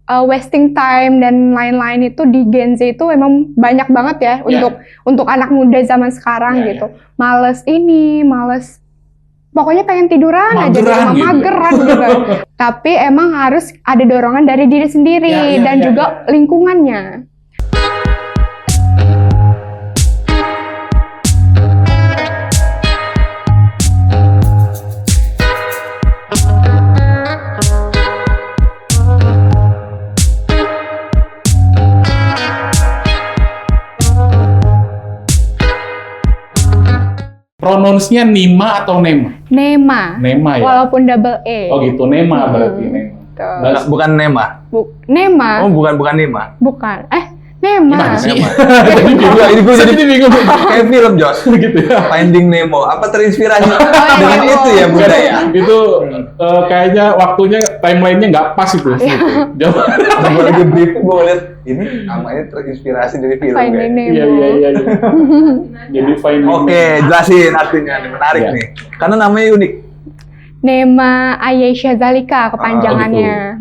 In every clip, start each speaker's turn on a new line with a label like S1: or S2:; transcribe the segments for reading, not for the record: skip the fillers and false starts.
S1: wasting time dan lain-lain itu di Gen Z itu emang banyak banget ya untuk anak muda zaman sekarang gitu. Males pokoknya pengen tiduran aja di rumah, mageran gitu. Tapi emang harus ada dorongan dari diri sendiri dan juga lingkungannya.
S2: Pronounce-nya Nima atau Nema?
S1: Nema ya? Walaupun double E.
S2: Oh gitu, Nema berarti Nema.
S3: Bukan Nema?
S1: Nema.
S3: Oh bukan Nema?
S1: Bukan. Nema.
S2: Gimana sih?
S3: Ini gue jadi
S2: bingung.
S3: Kayak film, Jos.
S2: Gitu ya?
S3: Finding Nemo. Apa terinspirasi dengan itu ya budaya?
S2: Itu kayaknya waktunya, timeline-nya nggak pas itu.
S3: Gue lagi briefing, gue lihat ini namanya terinspirasi dari film.
S1: Finding Nemo.
S2: Iya. Jadi Finding Nemo.
S3: Oke, jelasin artinya. Menarik nih. Karena namanya unik.
S1: Nema Ayesha Zalika kepanjangannya.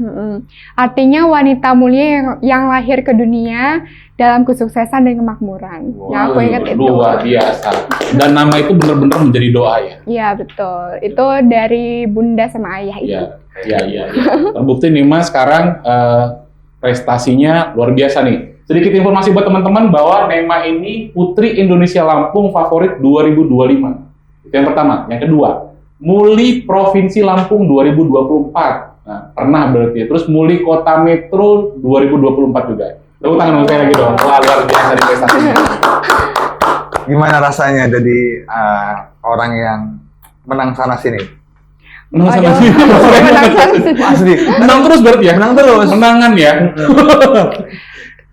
S1: Artinya wanita mulia yang lahir ke dunia dalam kesuksesan dan kemakmuran. Yang aku ingat itu.
S2: Luar biasa. Dan nama itu benar-benar menjadi doa ya?
S1: Iya betul. Itu dari bunda sama ayah itu.
S2: Iya. Terbukti Nima sekarang prestasinya luar biasa nih. Sedikit informasi buat teman-teman bahwa Nema ini Putri Indonesia Lampung favorit 2025. Itu yang pertama. Yang kedua, Muli Provinsi Lampung 2024. Nah, pernah berarti. Terus Muli Kota Metro 2024 juga. Tepuk tangan untuk saya lagi dong. Wah, luar biasa di prestasinya.
S3: Gimana rasanya jadi orang yang menang sana sini?
S2: Menang sana sini.
S3: Asli.
S2: Menang terus berarti ya?
S3: Menang terus.
S2: Menangan ya?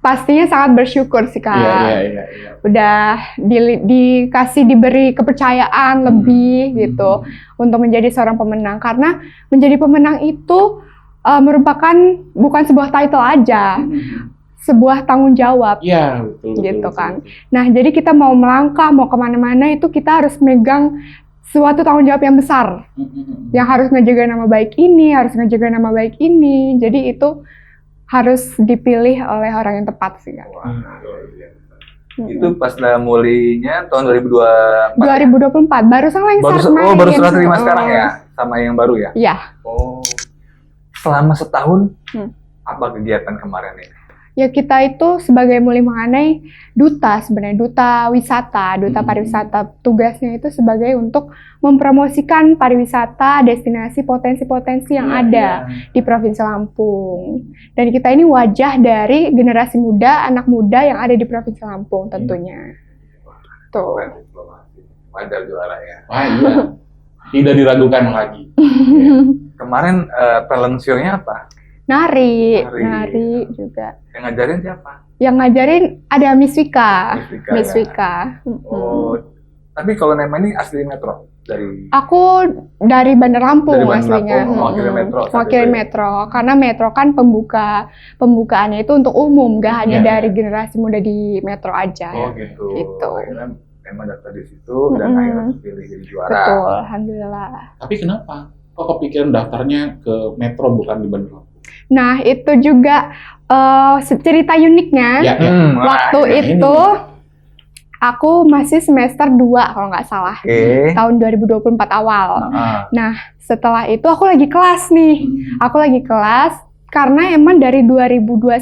S1: Pastinya sangat bersyukur sih Kak.
S2: Iya.
S1: Udah diberi kepercayaan lebih gitu untuk menjadi seorang pemenang. Karena menjadi pemenang itu merupakan bukan sebuah title aja, sebuah tanggung jawab.
S2: Iya, betul.
S1: Gitu kan. Nah, jadi kita mau melangkah, mau kemana-mana itu kita harus megang suatu tanggung jawab yang besar. Yang harus ngejaga nama baik ini, harus ngejaga nama baik ini. Jadi itu harus dipilih oleh orang yang tepat sih Kak.
S3: Itu pas mulinya tahun 2024.
S1: 2024 baru kemarin.
S3: Baru serah terima sekarang ya, sama yang baru ya?
S1: Iya.
S3: Oh. Selama setahun apa kegiatan kemarin ini?
S1: Ya kita itu sebagai Muli Mengenai duta sebenarnya, duta wisata, duta pariwisata. Tugasnya itu sebagai untuk mempromosikan pariwisata, destinasi potensi-potensi yang ada di Provinsi Lampung. Dan kita ini wajah dari generasi muda, anak muda yang ada di Provinsi Lampung tentunya. Tuh.
S3: Wajar juara ya.
S2: Wah iya. Tidak diragukan lagi.
S3: Kemarin talent show-nya apa?
S1: Nari juga.
S3: Yang ngajarin siapa?
S1: Yang ngajarin ada Miss Wika. Miss
S3: ya?
S1: Wika.
S3: Oh, tapi kalau Nema ini asli Metro dari?
S1: Aku dari Bandar Lampung aslinya.
S3: Wakil Metro.
S1: Wakil Metro, karena Metro kan pembukaannya itu untuk umum, gak hanya dari generasi muda di Metro aja.
S3: Oh gitu. Akhirnya Nema daftar di situ dan akhirnya terpilih jadi juara.
S1: Betul, alhamdulillah.
S2: Tapi kenapa? Kok kepikiran daftarnya ke Metro bukan di Bandar Lampung?
S1: Nah, itu juga cerita uniknya. Waktu itu aku masih semester 2 kalau nggak salah. Tahun 2024 awal. Nah, setelah itu aku lagi kelas nih. Aku lagi kelas karena emang dari 2021,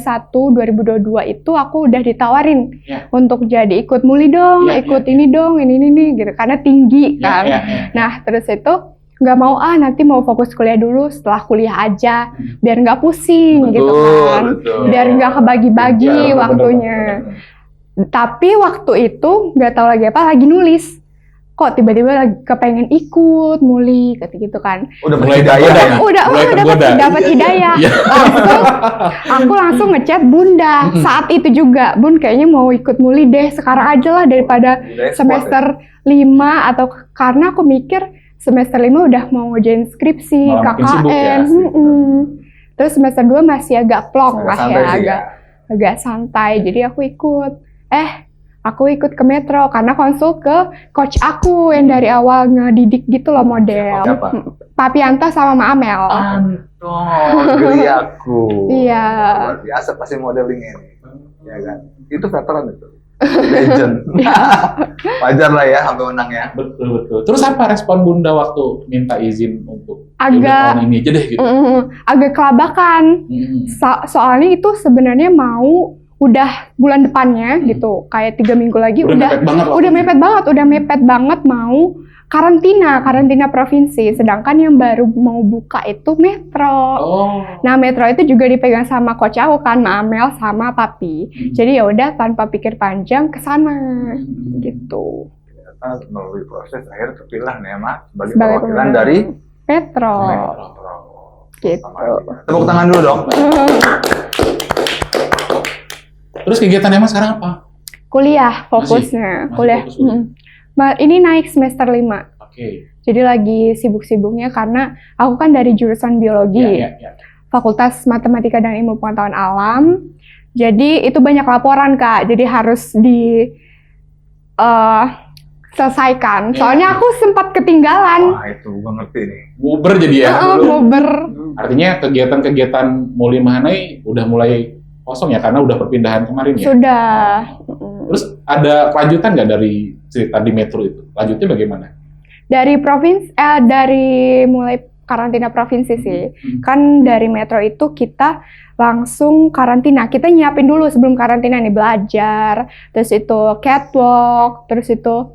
S1: 2022 itu aku udah ditawarin untuk jadi ikut Muli dong, ikut ini dong, ini gitu. Karena tinggi kan. Nah, terus itu nggak mau nanti mau fokus kuliah dulu, setelah kuliah aja biar nggak pusing gitu kan, biar nggak kebagi-bagi waktunya. Tapi waktu itu nggak tahu lagi apa, lagi nulis kok tiba-tiba lagi kepengen ikut Muli gitu kan.
S3: Udah mulai hidayah.
S1: Udah dapat hidayah. Aku langsung ngechat Bunda saat itu juga, Bun kayaknya mau ikut Muli deh sekarang aja lah daripada semester 5 atau karena aku mikir semester 5 udah mau ngerjain skripsi, KKN. Terus semester 2 masih agak plong lah ya, agak santai. Jadi aku ikut. Aku ikut ke Metro karena konsul ke coach aku yang dari awal ngedidik gitu loh model. Papianto sama Ma Amel.
S3: Geli aku.
S1: Iya.
S3: Luar biasa pasti modelingnya nih. Ya kan? Itu veteran itu. Legend. Wajar lah ya sampai menang ya.
S2: Betul. Terus apa respon Bunda waktu minta izin untuk
S1: agak
S2: tahun ini aja deh gitu?
S1: Agak kelabakan. Soalnya itu sebenarnya mau udah bulan depannya gitu, kayak 3 minggu lagi udah mepet banget mau karantina provinsi, sedangkan yang baru mau buka itu Metro. Nah, Metro itu juga dipegang sama coach aku kan, Amel sama Papi. Jadi ya udah tanpa pikir panjang ke sana gitu.
S3: Ternyata melalui proses akhirnya terpilih nih Mak sebagai perwakilan dari
S1: Metro. Gitu.
S3: Tepuk tangan dulu dong.
S2: Terus kegiatan Emma sekarang apa?
S1: Kuliah fokusnya. Kuliah. Ini naik semester 5. Jadi lagi sibuk-sibuknya karena aku kan dari jurusan biologi. Fakultas Matematika dan Ilmu Pengetahuan Alam. Jadi itu banyak laporan, Kak. Jadi harus selesaikan. Soalnya aku sempat ketinggalan.
S3: Wah, itu gue ngerti nih.
S2: Nguber jadi ya?
S1: Nguber.
S2: Artinya kegiatan-kegiatan Muli Mahanai udah mulai kosong ya, karena udah perpindahan kemarin ya?
S1: Sudah.
S2: Terus ada kelanjutan nggak dari cerita di Metro itu? Lanjutnya bagaimana?
S1: Dari mulai karantina provinsi sih. Kan dari Metro itu kita langsung karantina. Kita nyiapin dulu sebelum karantina nih, belajar, terus itu catwalk, terus itu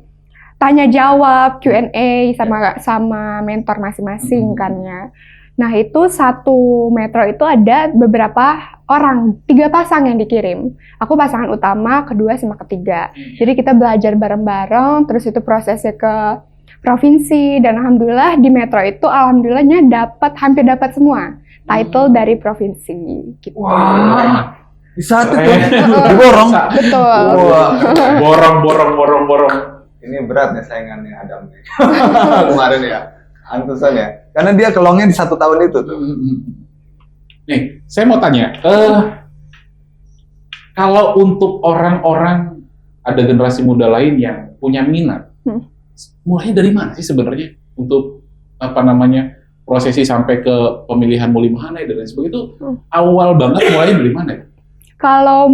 S1: tanya jawab, Q&A sama mentor masing-masing kan ya. Nah, itu satu Metro itu ada beberapa orang, 3 pasang yang dikirim. Aku pasangan utama, kedua sama ketiga. Jadi kita belajar bareng-bareng, terus itu prosesnya ke provinsi, dan alhamdulillah di Metro itu alhamdulillahnya hampir dapat semua title dari provinsi. Gitu.
S3: Wah, bisa tuh diborong.
S1: Betul.
S2: Borong.
S3: Ini berat nih saingannya Adam nih. Kemarin ya. Antusan ya, karena dia kelongnya di 1 tahun itu tuh.
S2: Nih, saya mau tanya, kalau untuk orang-orang, ada generasi muda lain yang punya minat, mulainya dari mana sih sebenarnya untuk prosesi sampai ke pemilihan Muli Mahanai dan lain sebagainya itu awal banget mulainya dari mana?
S1: Kalau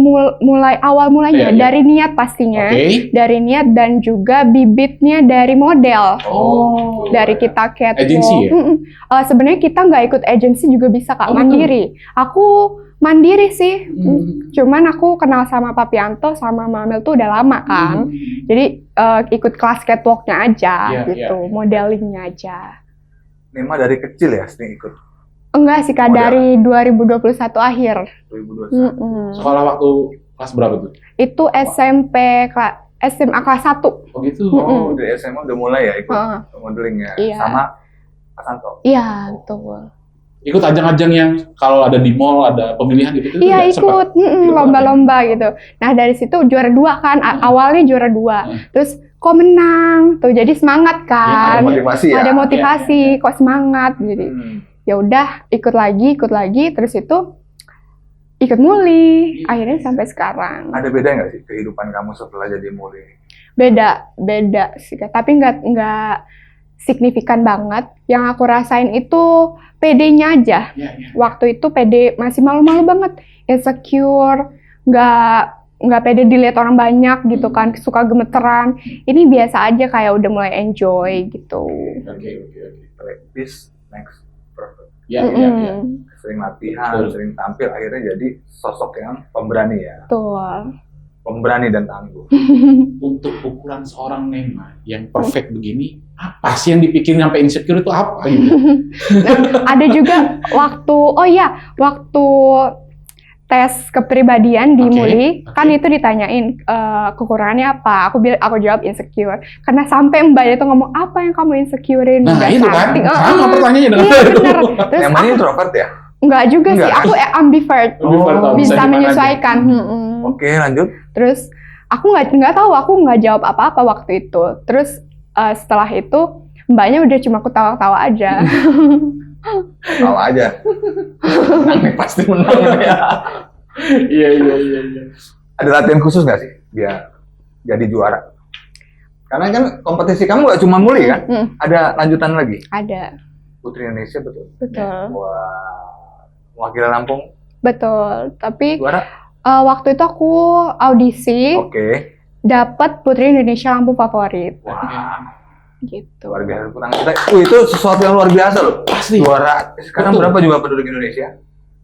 S1: mulainya dari niat pastinya, dari niat dan juga bibitnya dari model. Dari kita catwalk.
S2: Agensi ya?
S1: Sebenarnya kita nggak ikut agensi juga bisa, Kak, mandiri. Aku mandiri sih, cuman aku kenal sama Papianto sama Mamel tuh udah lama kan, jadi ikut kelas catwalknya aja modelingnya aja.
S3: Nema dari kecil ya sering ikut?
S1: Enggak sih, Kak, dari 2021 akhir.
S3: 2021.
S2: Sekolah waktu kelas berapa tuh?
S1: Itu SMA kelas 1.
S2: Oh gitu?
S3: Dari SMA udah mulai ya ikut modelingnya sama Pak Santo?
S1: Iya, betul.
S2: Ikut ajang-ajang yang kalau ada di mall, ada pemilihan gitu?
S1: Iya, ikut lomba-lomba gitu. Nah, dari situ juara 2 kan, awalnya juara 2. Terus kok menang, tuh jadi semangat kan. Ada motivasi, kok semangat gitu. Ya udah ikut lagi, terus itu ikut Muli, akhirnya sampai sekarang.
S3: Ada beda nggak sih kehidupan kamu setelah jadi Muli?
S1: Beda sih, tapi nggak signifikan banget. Yang aku rasain itu PD-nya aja. Waktu itu PD masih malu-malu banget, insecure, nggak pede dilihat orang banyak gitu kan, suka gemeteran. Ini biasa aja, kayak udah mulai enjoy gitu.
S3: Oke. This next.
S2: Ya.
S3: Sering latihan, sering tampil, akhirnya jadi sosok yang pemberani ya.
S1: Betul.
S3: Pemberani dan tangguh.
S2: Untuk ukuran seorang Nema yang perfect begini, apa sih yang dipikirin sampai insecure itu apa?
S1: Nah, ada juga waktu tes kepribadian di Muli, kan itu ditanyain kekurangannya apa. Aku jawab insecure. Karena sampai Mbak itu ngomong, apa yang kamu insecurein?
S2: Nah, itu kan. Sama pertanyaannya dengan itu.
S1: Terus
S3: yang mana introvert ya?
S1: Enggak juga sih, aku ambivert. Bisa menyesuaikan.
S3: Oke, lanjut.
S1: Terus aku nggak tahu, aku nggak jawab apa-apa waktu itu. Terus setelah itu Mbaknya udah cuma ketawa-tawa aja.
S3: Tahu aja. Menang nih, pasti menang ya.
S2: Iya.
S3: Ada latihan khusus nggak sih biar jadi juara? Karena kan kompetisi kamu nggak cuma Muli kan? Ada lanjutan lagi?
S1: Ada.
S3: Putri Indonesia betul.
S1: Betul.
S3: Wah, mewakili Lampung.
S1: Betul. Tapi
S3: Juara?
S1: waktu itu aku audisi,
S3: Oke.
S1: dapat Putri Indonesia Lampung Favorit.
S3: Wah,
S1: Gitu.
S3: luar biasa. Tepuk tangan kita. Itu sesuatu yang luar biasa loh.
S2: Pasti.
S3: Juara. Sekarang
S2: Betul.
S3: berapa juga penduduk Indonesia?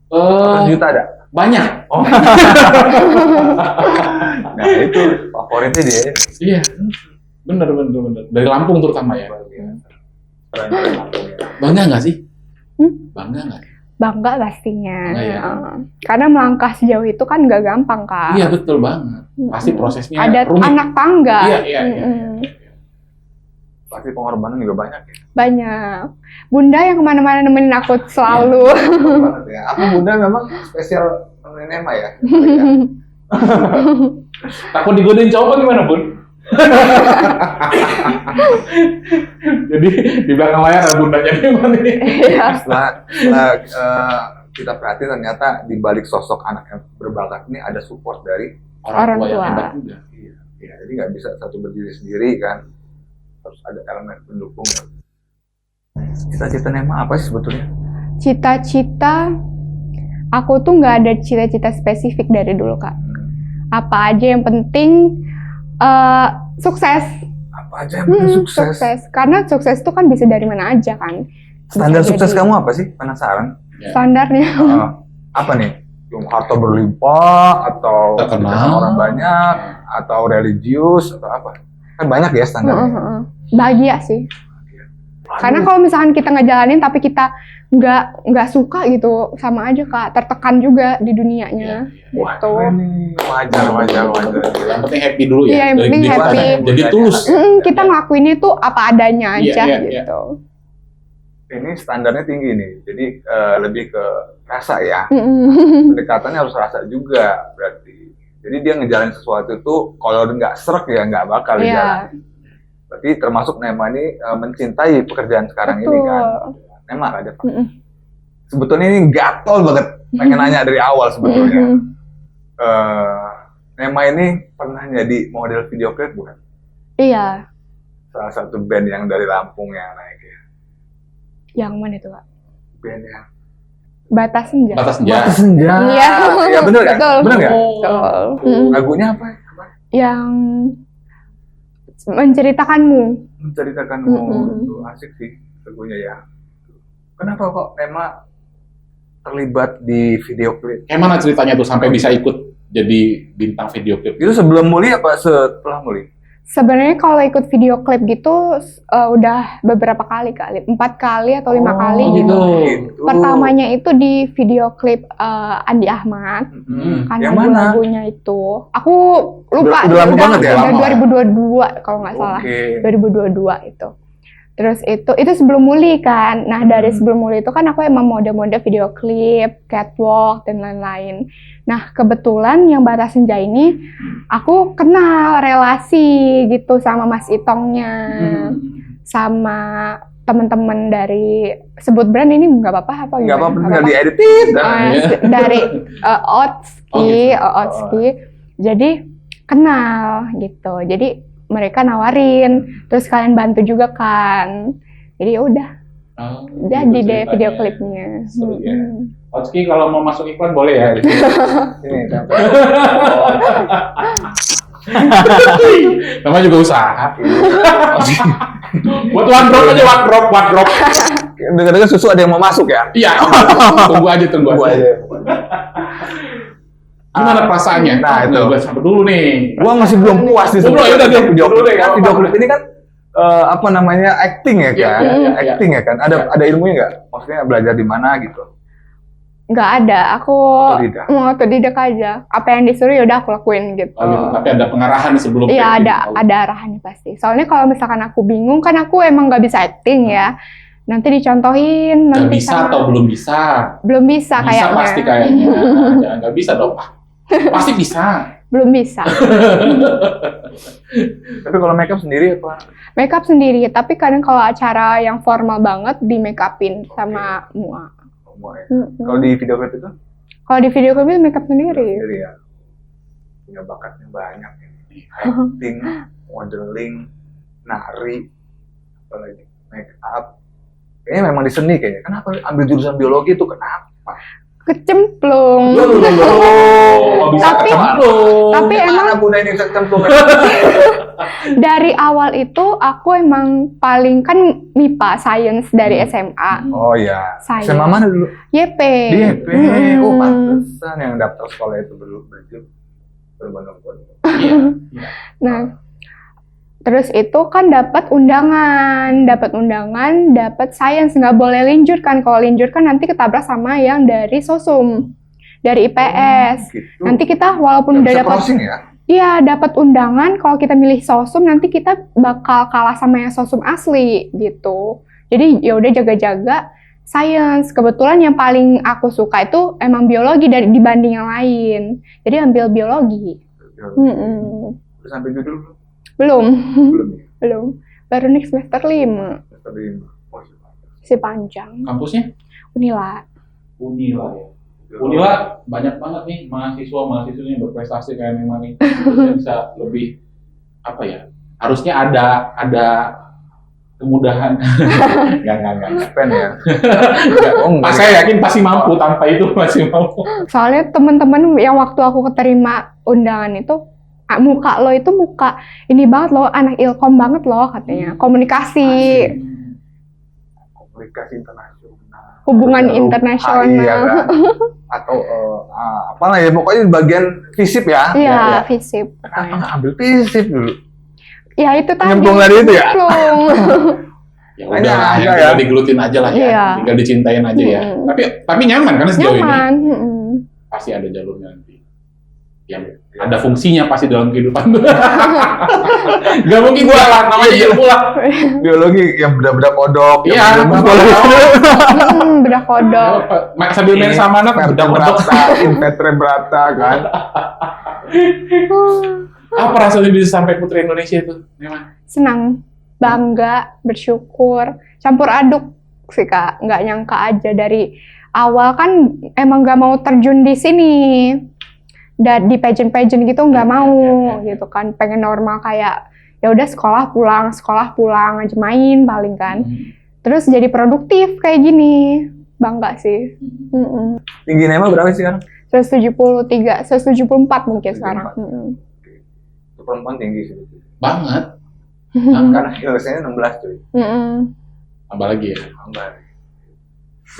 S3: 100 juta ada?
S2: Banyak.
S3: Oh. Nah itu favoritnya dia.
S2: Iya. Bener. Dari Lampung terutama ya.
S3: Luar biasa. Keren dari Lampung ya.
S2: Bangga nggak sih?
S1: Hmm?
S2: Bangga nggak?
S1: Bangga pastinya.
S2: Bangga ya?
S1: Karena melangkah sejauh itu kan nggak gampang, Kak.
S2: Iya betul banget. Pasti prosesnya
S1: Ada
S2: rumit.
S1: anak tangga.
S2: Iya.
S3: Pasti pengorbanan juga banyak ya.
S1: Banyak. Bunda yang kemana-mana nemenin aku selalu.
S3: Banget ya. Aku Bunda memang spesial nemenin Emma ya.
S2: Takut digodain cowok gimana, Bun? Jadi di belakang layar ada bundanya gimana nih?
S1: Iya.
S3: Setelah kita perhatiin ternyata di balik sosok anak yang berbakat ini ada support dari
S1: Orang
S2: yang
S1: tua.
S2: hebat juga.
S3: Iya, jadi nggak bisa satu berdiri sendiri kan, harus ada elemen pendukung. Cita-cita Nema apa sih sebetulnya?
S1: Cita-cita, aku tuh nggak ada cita-cita spesifik dari dulu, Kak. Apa aja yang penting sukses.
S3: Apa aja yang penting sukses.
S1: Karena sukses itu kan bisa dari mana aja kan.
S3: Standar
S1: Bisa
S3: sukses
S1: jadi-
S3: kamu apa sih? Penasaran?
S1: Standarnya.
S3: Apa nih? Yang harta berlimpah atau
S2: Terkenal.
S3: dikenal orang banyak atau religius atau apa? Kan banyak ya standarnya.
S1: Bahagia sih. Karena kalau misalkan kita ngejalanin tapi kita nggak suka gitu, sama aja, Kak, tertekan juga di dunianya.
S3: Wah,
S1: Gitu.
S3: keren nih. Wajar.
S2: Yang penting happy dulu ya.
S1: Iya, yang penting
S2: Dari
S1: happy.
S2: Jadi tulus.
S1: Kita ngelakuinnya tuh apa adanya
S2: Iya,
S1: aja
S2: iya,
S1: gitu.
S3: Ini standarnya tinggi nih, jadi lebih ke rasa ya.
S1: Mm-mm.
S3: Pendekatannya harus rasa juga berarti. Jadi dia ngejalanin sesuatu itu kalau nggak srek ya nggak bakal
S1: Iya,
S3: dijalan. Berarti termasuk Nema ini mencintai pekerjaan sekarang ini kan. Nema ada Pak.
S1: Mm-mm.
S3: Sebetulnya ini gatel banget pengen nanya dari awal sebetulnya.
S1: Mm-mm.
S3: Nema ini pernah jadi model video klip bukan?
S1: Iya,
S3: Salah satu band yang dari Lampung yang naik ya.
S1: yang mana itu, Kak?
S3: Band yang
S1: Batas Senja.
S2: Batas senja.
S3: Senja.
S1: Iya.
S3: Iya bener kan?
S1: Betul.
S3: Bener nggak?
S1: Betul. Mm-mm.
S3: Lagunya apa?
S1: Yang menceritakanmu.
S3: Menceritakanmu.
S1: Mm-mm.
S3: Itu asik sih lagunya ya. Kenapa kok Nema terlibat di video klip?
S2: Kayak mana ceritanya tuh sampai bisa ikut jadi bintang video klip?
S3: Itu sebelum Muli apa setelah Muli?
S1: Sebenarnya kalau ikut video klip gitu udah beberapa kali, 4 kali atau 5 kali
S2: Oh,
S1: gitu.
S3: Gitu.
S1: Pertamanya itu di video klip Andi Ahmad. Kan
S3: Yang mana?
S1: lagunya itu. Aku lupa.
S3: Udah lama banget ya?
S1: Udah
S2: Lama.
S1: 2022 kalau nggak salah.
S3: Oke.
S1: 2022 itu. Terus itu sebelum Muli kan. Nah, dari sebelum Muli itu kan aku emang mode-mode video klip, catwalk dan lain-lain. Nah, kebetulan yang Batas Senja ini aku kenal relasi gitu sama Mas Itongnya. Sama teman-teman dari sebut brand ini nggak apa-apa apa
S3: Nggak
S1: gimana?
S3: apa-apa,
S1: Nggak
S3: tinggal
S1: apa-apa.
S3: dieditin.
S1: Dari Otski,
S2: Oh,
S1: Otski. Jadi kenal gitu. Jadi mereka nawarin, terus kalian bantu juga kan. Jadi ya udah,
S2: Oh,
S1: jadi
S2: gitu
S1: deh
S2: ceritanya.
S1: video klipnya.
S2: Seru ya.
S1: Mm-mm.
S2: Otski kalau mau masuk iklan boleh ya. di sini.
S3: Ini,
S2: Namanya juga usaha. Buat one drop.
S3: dengar-dengar susu ada yang mau masuk ya?
S2: Iya. Tunggu aja.
S3: Gua aja.
S2: Gimana perasaannya?
S3: Nah, itu.
S2: Gue sampai dulu nih.
S3: Gua masih belum puas di
S2: Belum, ya udah,
S3: video
S2: dulu deh,
S3: klip. Kan
S2: nggak
S3: video
S2: apa-apa.
S3: klip ini kan apa namanya acting ya kan?
S2: Iya.
S3: Acting ya kan? Ada ilmunya nggak? Maksudnya belajar di mana gitu?
S1: Nggak ada, aku
S3: Otodidak.
S1: mau otodidak aja. Apa yang disuruh ya udah aku lakuin gitu.
S2: Oh, gitu. Tapi ada pengarahan sebelum
S1: Iya,
S2: acting.
S1: ada arahannya pasti. Soalnya kalau misalkan aku bingung kan aku emang nggak bisa acting ya. Nanti dicontohin.
S2: Nggak
S1: Nanti
S2: bisa
S1: sama-
S2: atau belum bisa?
S1: Belum bisa,
S2: Bisa
S1: kayaknya.
S2: pasti kayaknya. Jangan nggak bisa dong. Pasti bisa.
S1: Belum bisa.
S3: Tapi kalau makeup sendiri apa?
S1: Makeup sendiri, tapi kadang kalau acara yang formal banget di make upin sama Mua.
S3: Semua ya.
S1: Mm-mm.
S3: Kalau di video klip itu?
S1: Kalau di video klip itu make up sendiri.
S3: Sendiri ya. Punya bakatnya banyak ini. Acting, modeling, nari, apalagi make up. Kayaknya memang di seni kayaknya. Kenapa ambil jurusan biologi itu kenapa?
S1: Kecemplung. Tapi emang
S3: Bunda ini kecemplung.
S1: dari awal itu aku emang paling kan MIPA Science dari SMA.
S3: Oh iya.
S1: Science.
S3: SMA mana dulu?
S1: YP.
S3: Di YP. Oh pantesan yang daftar sekolah itu berarti berbondong-bondong.
S1: Nah, terus itu kan dapat undangan, dapat science, nggak boleh linjur kan. Kalau linjur kan nanti ketabrak sama yang dari sosum, dari IPS.
S3: Gitu.
S1: Nanti kita walaupun udah dapat,
S3: ya?
S1: iya dapat undangan, kalau kita milih sosum nanti kita bakal kalah sama yang sosum asli gitu. Jadi ya udah jaga-jaga science. Kebetulan yang paling aku suka itu emang biologi dibanding yang lain. Jadi ambil biologi.
S3: Udah sampai judul
S1: Belum.
S3: belum ya?
S1: Belum. Baru nih semester 5.
S3: Semester 5. Oh,
S1: Si panjang.
S2: Kampusnya?
S1: Unila.
S2: Unila ya. Unila banyak banget nih mahasiswa-mahasiswa yang berprestasi kayak memang nih. Harusnya bisa lebih apa ya? Harusnya ada kemudahan. Enggak.
S3: Pen ya.
S2: Saya yakin pasti mampu, tanpa itu masih mampu.
S1: Soalnya teman-teman yang waktu aku keterima undangan itu, muka lo itu muka ini banget lo, anak ilkom banget lo katanya. Komunikasi
S3: internasional.
S1: hubungan internasional.
S3: Iya kan? Atau apalah ya, pokoknya di bagian FISIP ya.
S1: Iya, FISIP.
S3: Kenapa nggak ambil FISIP dulu?
S1: Ya itu tadi.
S3: Nyemplung dari itu ya?
S1: Nyemplung.
S2: Ya udah, yang tinggal digelutin aja lah ya.
S1: Iya.
S2: Tinggal dicintain aja ya. Tapi nyaman kan sejauh
S1: Nyaman.
S2: ini? Pasti ada jalurnya nanti. Yang ada fungsinya pasti dalam kehidupan. Gak mungkin jalan, namanya juga pulang.
S3: Biologi yang beda-beda kodok.
S2: Iya,
S1: Bedah kodok.
S2: Sambil main sama anak, bedah kodok.
S3: Invertebrata kan.
S2: Apa rasanya bisa sampai Putri Indonesia itu? Memang
S1: Senang, bangga, bersyukur, campur aduk sih Kak. Nggak nyangka aja dari awal kan emang nggak mau terjun di sini. Di pageant gitu nggak mau gitu kan. Pengen normal kayak ya udah sekolah pulang aja main paling kan. Terus jadi produktif kayak gini. Bangga sih.
S3: Tinggi Nema berapa sih sekarang?
S1: 173, 174 mungkin sekarang.
S3: Itu perempuan tinggi sih.
S2: banget.
S3: Karena biasanya 16 cuy.
S2: Tambah lagi ya.
S3: Tambah.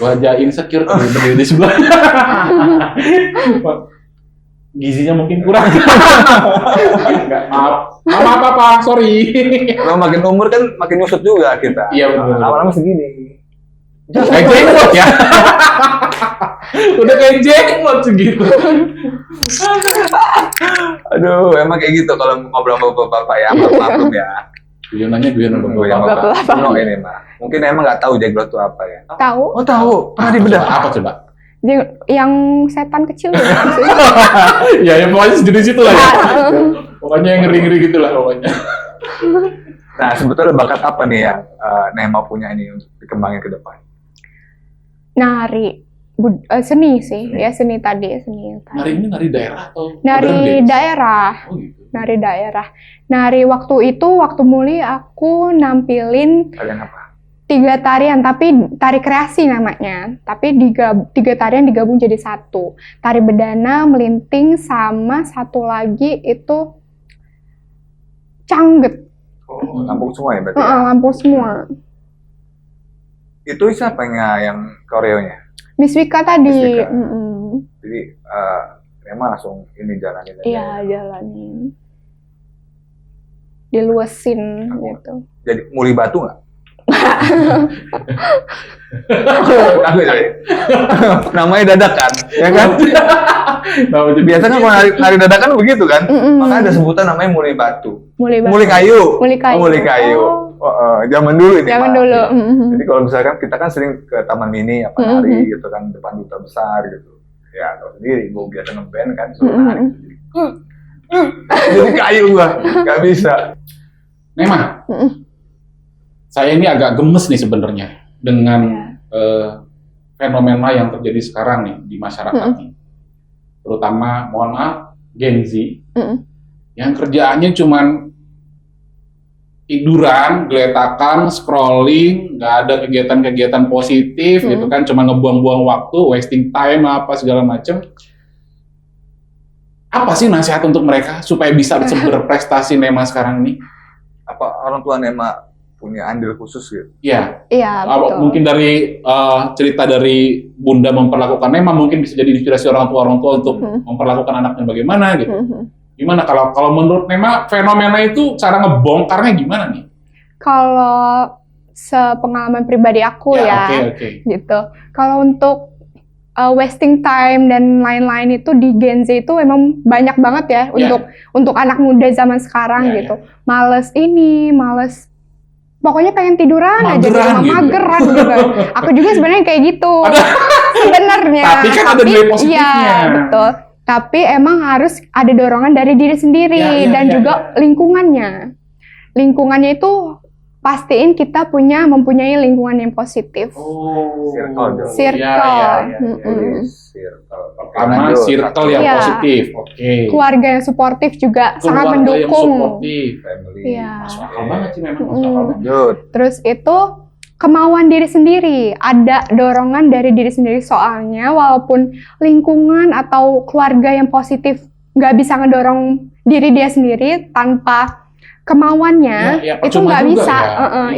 S2: Gua aja insecure kalau berdiri di sebelah. Gizinya mungkin kurang. Maaf apa, sorry.
S3: Kalau makin umur kan makin nyusut juga kita.
S2: Iya benar.
S3: Lama-lama segini.
S2: Kayak jenglot ya. Udah kayak jenglot segitu.
S3: Aduh, emang kayak gitu kalau ngobrol sama bapak-bapak ya, maklum ya.
S2: Guyonannya guyonan
S3: bapak. No ini mah. Mungkin emang nggak tahu jenglot itu apa ya.
S1: Tahu?
S3: Oh tahu. Pernah dibedah.
S2: Apa coba?
S1: Yang setan kecil ya.
S2: Ya pokoknya sejenis itu lah ya. Pokoknya yang ngeri-ngeri gitu lah pokoknya.
S3: Nah sebetulnya bakat apa nih ya Nema punya ini untuk dikembangin ke depan?
S1: Nari. Seni sih, ya seni tadi.
S2: Nari ini nari daerah atau?
S1: Nari daerah.
S2: Oh gitu.
S1: Nari daerah. Nari waktu muli aku nampilin
S3: Kalian apa?
S1: 3 tarian, tapi tari kreasi namanya. Tapi 3 tarian digabung jadi 1. Tari bedana, melinting, sama satu lagi itu cangget.
S3: Oh, Lampung semua ya berarti?
S1: Lampung semua.
S3: Itu siapa yang koreonya?
S1: Miss Wika tadi.
S3: Miss Wika. Jadi Nema langsung ini jalanin aja.
S1: Iya, jalanin. Diluasin gitu.
S3: Jadi muli batu nggak? Namanya dadakan, ya kan? Biasanya kalau nari dadakan begitu kan? Makanya ada sebutan namanya muli batu. Muli kayu. Zaman dulu ini.
S1: Zaman dulu.
S3: Jadi kalau misalkan kita kan sering ke taman mini apa nari gitu kan, depan duta besar gitu. Ya tahu sendiri, gue biasa ngeband kan suruh nari. Jadi kayu gua, nggak bisa.
S2: Nema, saya ini agak gemes nih sebenarnya dengan fenomena yang terjadi sekarang nih di masyarakat nih. Terutama, mohon maaf, Gen Z yang kerjaannya cuman tiduran, geletakan, scrolling, nggak ada kegiatan-kegiatan positif gitu kan, cuma ngebuang-buang waktu, wasting time apa segala macem. Apa sih nasihat untuk mereka supaya bisa berprestasi Nema sekarang ini?
S3: Apa orang tua Nema punya andil khusus gitu?
S2: Iya.
S1: Iya, betul.
S2: Mungkin dari cerita dari Bunda memperlakukan Nema mungkin bisa jadi inspirasi orang tua untuk memperlakukan anaknya bagaimana gitu. Gimana kalau menurut Nema fenomena itu cara ngebongkarnya gimana nih?
S1: Kalau sepengalaman pribadi aku
S2: Oke.
S1: gitu. Kalau untuk wasting time dan lain-lain itu di Gen Z itu emang banyak banget ya untuk anak muda zaman sekarang gitu. Males pokoknya pengen tiduran aja di rumah, mageran gitu. Aku juga sebenarnya kayak gitu. Sebenarnya.
S2: Tapi kan ada nilai positifnya.
S1: Iya, betul. Tapi emang harus ada dorongan dari diri sendiri dan juga lingkungannya. Lingkungannya itu pastiin kita mempunyai lingkungan yang positif. Circle.
S2: Pertama, circle yang positif. Oke.
S1: Keluarga yang suportif juga sangat mendukung.
S2: Masuk akal banget sih memang. Masuk akal banget.
S1: Terus itu kemauan diri sendiri, ada dorongan dari diri sendiri, soalnya walaupun lingkungan atau keluarga yang positif nggak bisa ngedorong diri dia sendiri tanpa kemauannya, itu nggak bisa,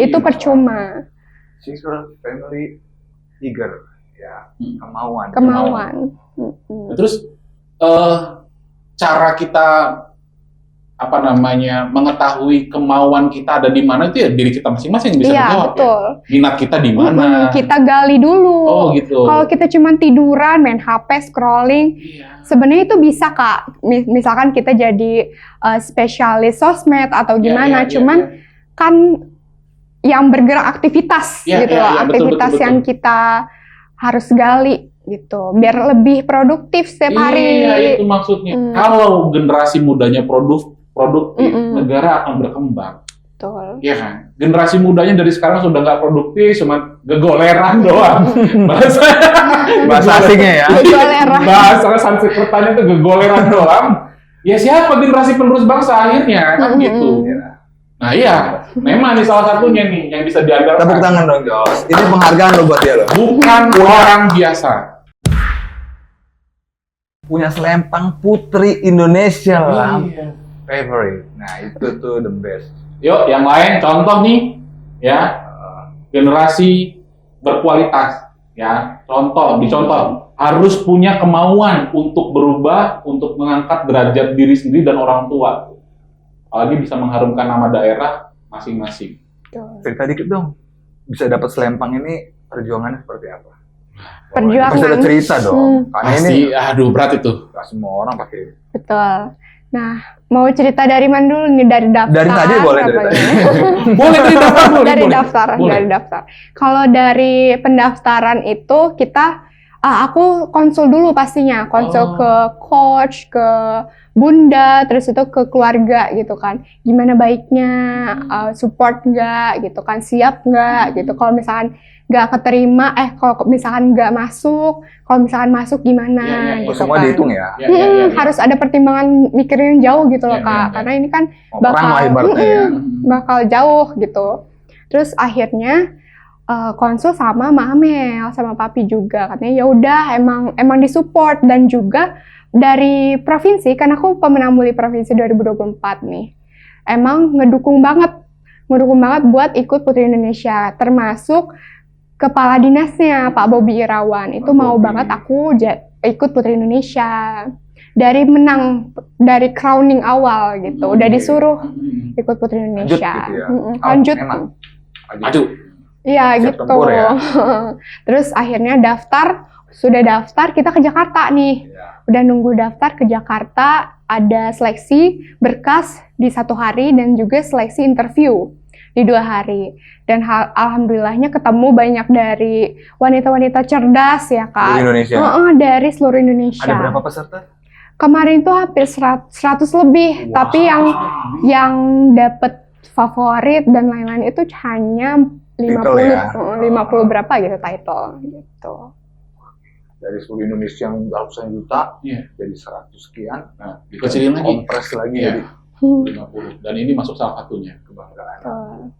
S1: itu percuma.
S3: Family eager, ya, kemauan.
S2: Terus cara kita mengetahui kemauan kita ada di mana itu ya diri kita masing-masing bisa menjawab.
S1: Betul.
S2: Ya. Minat kita di mana?
S1: Kita gali dulu.
S2: Oh gitu.
S1: Kalau kita cuma tiduran, main HP, scrolling, sebenarnya itu bisa Kak. Misalkan kita jadi spesialis sosmed atau gimana, kan yang bergerak aktivitas gitu loh, aktivitas betul. Yang kita harus gali gitu, biar lebih produktif setiap hari.
S2: Iya, itu maksudnya. Kalau generasi mudanya produktif, negara akan berkembang.
S1: Betul.
S2: Iya kan? Generasi mudanya dari sekarang sudah nggak produktif, cuma gegoleran doang.
S3: Bahasa asingnya ya.
S1: Gegoleran.
S2: Bahasa Sanskertanya itu gegoleran doang. Ya siapa generasi penerus bangsa akhirnya kan gitu. Nah iya, memang nih salah satunya nih yang bisa diandalkan.
S3: Tepuk tangan dong, Jos. Ini penghargaan lo buat dia loh.
S2: Bukan orang biasa.
S3: Punya selempang putri Indonesia lah. Favorite. Nah itu tuh the best.
S2: Yuk, yang lain contoh nih, ya generasi berkualitas, ya dicontoh harus punya kemauan untuk berubah, untuk mengangkat derajat diri sendiri dan orang tua. Apalagi bisa mengharumkan nama daerah masing-masing.
S3: Cerita dikit dong, bisa dapat selempang ini perjuangannya seperti apa?
S1: Perjuangan.
S3: Bisa ada cerita dong.
S2: Pasti, berat itu.
S3: Gak semua orang pakai.
S1: Betul. Nah, mau cerita dari mana dulu nih? Dari daftar?
S3: Dari tadi boleh.
S2: Boleh dari daftar.
S1: Dari daftar. Kalau dari pendaftaran itu aku konsul dulu pastinya, konsul ke coach, ke bunda, terus itu ke keluarga gitu kan. Gimana baiknya, support nggak gitu kan, siap nggak gitu. Kalau misalkan nggak keterima, kalau misalkan nggak masuk, kalau misalkan masuk gimana gitu
S3: semua
S1: kan.
S3: dihitung ya.
S1: Harus ada pertimbangan mikirin jauh gitu loh Kak, karena ini kan bakal jauh gitu. Terus akhirnya konsul sama Amel, sama Papi juga, katanya ya udah emang disupport, dan juga dari provinsi, kan aku pemenang Muli Provinsi 2024 nih, emang ngedukung banget buat ikut Putri Indonesia, termasuk Kepala Dinasnya Pak Bobi Irawan itu mau banget aku ikut Putri Indonesia. Dari crowning awal gitu, udah disuruh ikut Putri Indonesia. Lanjut. Iya gitu. Ya. Terus akhirnya sudah daftar, kita ke Jakarta nih. Udah nunggu daftar ke Jakarta, ada seleksi berkas di 1 hari dan juga seleksi interview di 2 hari. Dan alhamdulillahnya ketemu banyak dari wanita-wanita cerdas ya Kak.
S3: Seluruh Indonesia?
S1: Dari seluruh Indonesia.
S3: Ada berapa peserta?
S1: Kemarin tuh hampir 100 lebih, tapi yang dapat favorit dan lain-lain itu hanya 50 berapa gitu title gitu.
S3: Dari seluruh Indonesia yang ratusan juta, jadi 100 sekian.
S2: Dikecilin lagi.
S3: Kompres lagi jadi
S2: 50. Dan ini masuk salah satunya.
S3: Kebanggaan.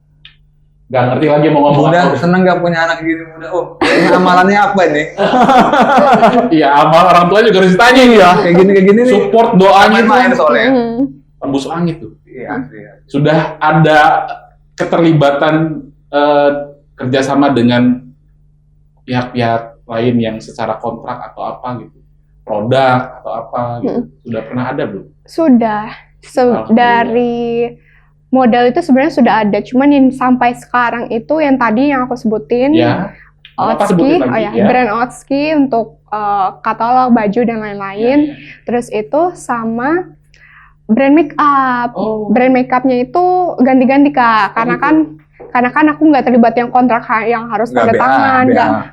S2: Gak ngerti lagi mau ngomong
S3: Muda
S2: apa.
S3: seneng gak punya anak gini muda. Oh, ini amalannya apa ini?
S2: Iya, amal orang tua juga harus ditanya ya.
S3: Kayak gini nih.
S2: Support doanya
S3: Main
S2: itu
S3: soalnya.
S2: tembus langit tuh.
S3: Iya.
S2: Sudah ada keterlibatan kerjasama dengan pihak-pihak lain yang secara kontrak atau apa gitu, produk atau apa gitu, sudah pernah ada belum?
S1: Sudah. Dari modal itu sebenarnya sudah ada, cuman yang sampai sekarang itu yang tadi yang aku sebutin,
S2: Ya.
S1: Otski, brand Otski untuk katalog baju dan lain-lain.
S2: Ya.
S1: Terus itu sama brand make up. Brand make upnya itu ganti-ganti Kak, karena kan aku nggak terlibat yang kontrak yang harus tanda tangan,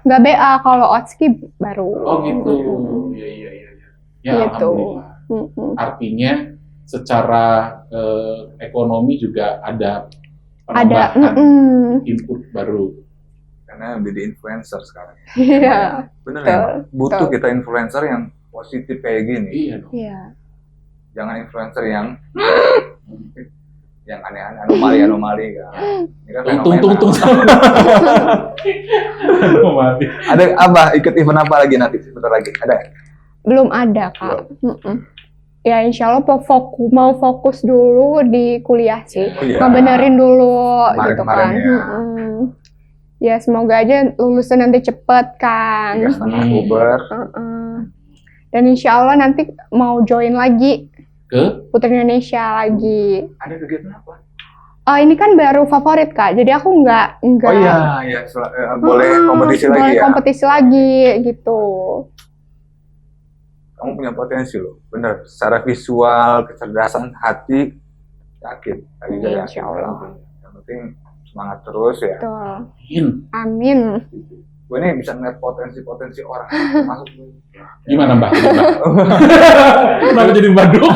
S1: nggak BA. Kalau Otski baru.
S2: Oh gitu. Iya. Ya
S1: gitu.
S2: Alhamdulillah. Artinya secara ekonomi juga ada input baru.
S3: Karena jadi influencer sekarang.
S1: Iya.
S3: Bener ya? Butuh kita influencer yang positif kayak gini.
S2: Iya dong.
S1: Iya.
S3: Jangan influencer yang aneh-aneh, anomali kan. Ini kan
S2: Tung. Anomali.
S3: Ada apa? Ikut event apa lagi nanti? Sebentar lagi. Ada?
S1: Belum ada Kak. Ya insya Allah mau fokus dulu di kuliah sih. Ngebenerin dulu gitu kan. Ya semoga aja lulusan nanti cepet kan.
S3: 3,5 Oktober.
S1: Dan insya Allah nanti mau join lagi
S2: Ke
S1: Putri Indonesia lagi.
S3: Ada kegiatan apa?
S1: Ini kan baru favorit Kak, jadi aku nggak.
S3: Oh iya, boleh kompetisi lagi
S1: boleh
S3: ya.
S1: Kompetisi lagi gitu.
S3: Kamu punya potensi loh, bener. Secara visual, kecerdasan, hati, yakin.
S1: Insya Allah.
S3: Yang penting semangat terus ya.
S1: Betul. Amin.
S3: Gue ini bisa ngeliat potensi orang masuk.
S2: Gimana Mbak? Kenapa jadi baduk?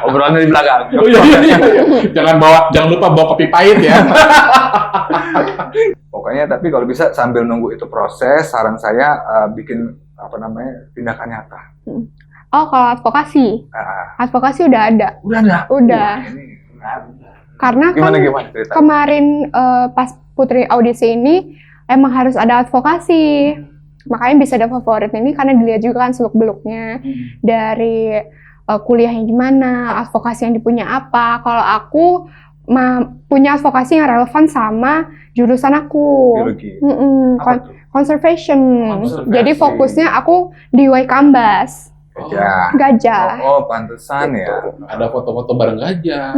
S3: Obrolannya di belakang.
S2: Oh, iya. Jangan lupa bawa kopi pahit ya.
S3: Pokoknya tapi kalau bisa sambil nunggu itu proses, saran saya bikin tindakan nyata.
S1: Oh kalau advokasi udah ada. Udah. Karena
S3: Gimana
S1: cerita? Kemarin pas Putri audisi ini emang harus ada advokasi. Makanya bisa ada favorit ini karena dilihat juga kan seluk-beluknya dari kuliahnya gimana, advokasi yang dipunya apa. Kalau aku punya advokasi yang relevan sama jurusan aku.
S3: Biologi.
S1: Conservation. Jadi fokusnya aku di Waikambas. Gajah.
S3: Oh, pantesan ya.
S2: Ada foto-foto bareng gajah.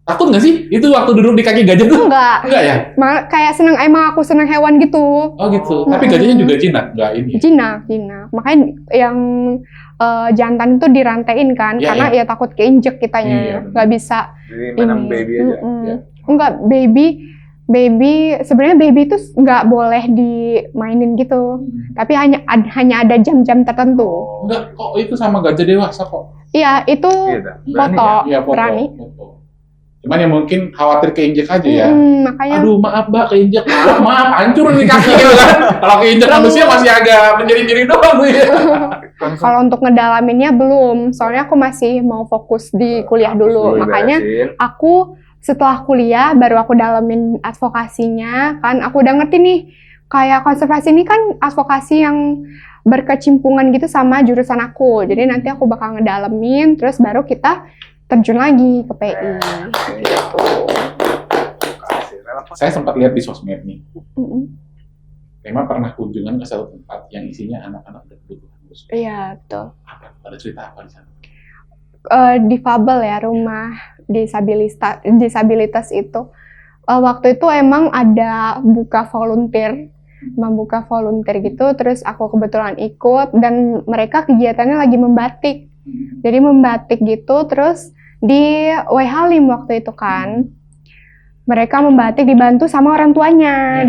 S2: Takut nggak sih? Itu waktu duduk di kaki gajah tuh?
S1: Enggak ya? Kayak emang aku seneng hewan gitu.
S2: Oh gitu. Tapi gajahnya juga jinak? Nggak ini?
S1: Jinak. Makanya yang jantan itu dirantain kan, karena ya takut keinjek kitanya. Nggak bisa.
S3: Jadi menang baby aja.
S1: Enggak, baby sebenarnya baby itu nggak boleh dimainin gitu. Tapi hanya ada jam-jam tertentu.
S2: Enggak, kok itu sama gajah dewasa kok?
S1: Iya, itu foto. Berani.
S2: Cuman ya mungkin khawatir keinjek aja ya.
S1: Makanya.
S2: Aduh maaf Mbak keinjek. Maaf hancur nih kaki gitu kan. Kalau keinjek manusia masih agak menjeri-jeri doang ya.
S1: Kalau untuk ngedalaminnya belum. Soalnya aku masih mau fokus di kuliah dulu. Makanya aku setelah kuliah baru aku dalamin advokasinya. Kan aku udah ngerti nih. Kayak konservasi ini kan advokasi yang berkecimpungan gitu sama jurusan aku. Jadi nanti aku bakal ngedalamin. Terus baru kita terjun lagi ke PI. Gitu.
S2: Saya sempat lihat di sosmed nih. Tema pernah kunjungan ke satu tempat yang isinya anak-anak berkebutuhan khusus.
S1: Iya, betul.
S2: Ada cerita apa di sana?
S1: Difabel ya, rumah disabilitas itu. Waktu itu emang ada membuka volunteer gitu, terus aku kebetulan ikut dan mereka kegiatannya lagi membatik. Jadi membatik gitu, terus di W Halim waktu itu kan, mereka membatik dibantu sama orang tuanya,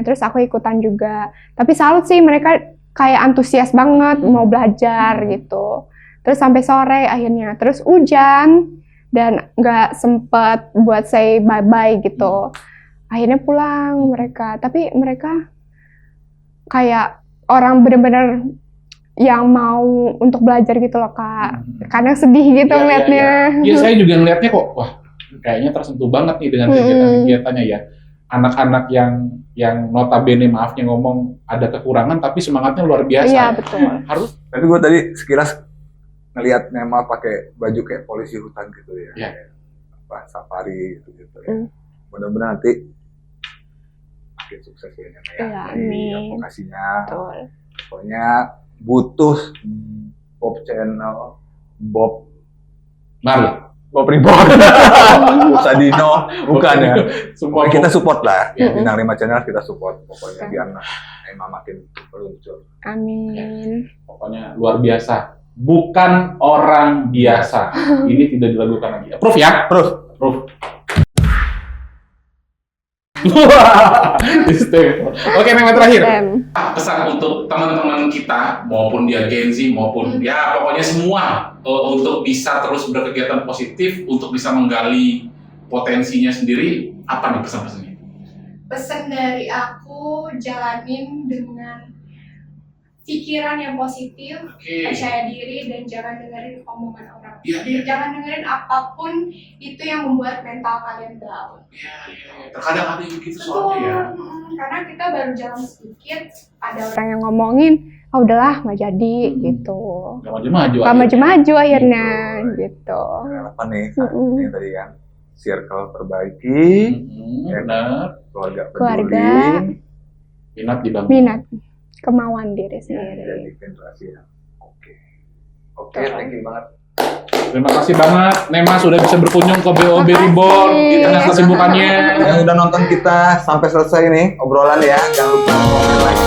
S1: terus aku ikutan juga. Tapi salut sih, mereka kayak antusias banget mau belajar gitu. Terus sampai sore akhirnya, terus hujan dan nggak sempet buat say bye-bye gitu. Akhirnya pulang mereka, tapi mereka kayak orang bener-bener yang mau untuk belajar gitu loh Kak. Kadang sedih gitu ngeliatnya.
S2: Iya, saya juga ngeliatnya kok, wah kayaknya tersentuh banget nih dengan kegiatan-kegiatannya ya. Anak-anak yang notabene maafnya ngomong ada kekurangan tapi semangatnya luar biasa.
S1: Iya betul.
S2: Harus.
S3: Tapi gue tadi sekilas ngelihat Nema pakai baju kayak polisi hutan gitu ya.
S2: Iya.
S3: Apa safari gitu ya. Mudah-mudahan nanti makin sukses ya Nema ya.
S1: Iya, amin.
S3: Advokasinya.
S1: Betul.
S3: Pokoknya butuh Bob channel, Bob Ribon, Bob Sadino, bukan ya.
S2: Semua
S3: Kita support lah, Bintang 5 channel kita support. Pokoknya biar Nema makin meluncur.
S1: Amin.
S2: Pokoknya luar biasa. Bukan orang biasa. Ini tidak dilakukan lagi. Proof ya? Proof. Oke, yang terakhir. Pesan untuk teman-teman kita, maupun dia Gen Z, maupun ya pokoknya semua, untuk bisa terus berkegiatan positif, untuk bisa menggali potensinya sendiri, apa nih pesan-pesannya?
S1: Pesan dari aku, jalanin dengan pikiran yang positif, percaya diri, dan jangan dengerin omongan orang. Jangan dengerin apapun itu yang membuat mental kalian down.
S2: Terkadang ada yang gitu soalnya ya.
S1: Karena kita baru jalan sedikit, ada orang yang ngomongin, oh udahlah nggak jadi gitu. Nggak maju-maju akhirnya gitu.
S3: Apa nih? Yang tadi kan circle perbaiki,
S2: benar.
S3: Keluarga,
S2: minat dibangun.
S1: Minat. Kemauan diri sendiri.
S3: Jadi generasi yang oke, thank you banget.
S2: Terima kasih banget Nema sudah bisa berkunjung ke BOB Ribon di tengah kesibukannya.
S3: Yang udah nonton kita sampai selesai nih obrolan ya, jangan lupa like,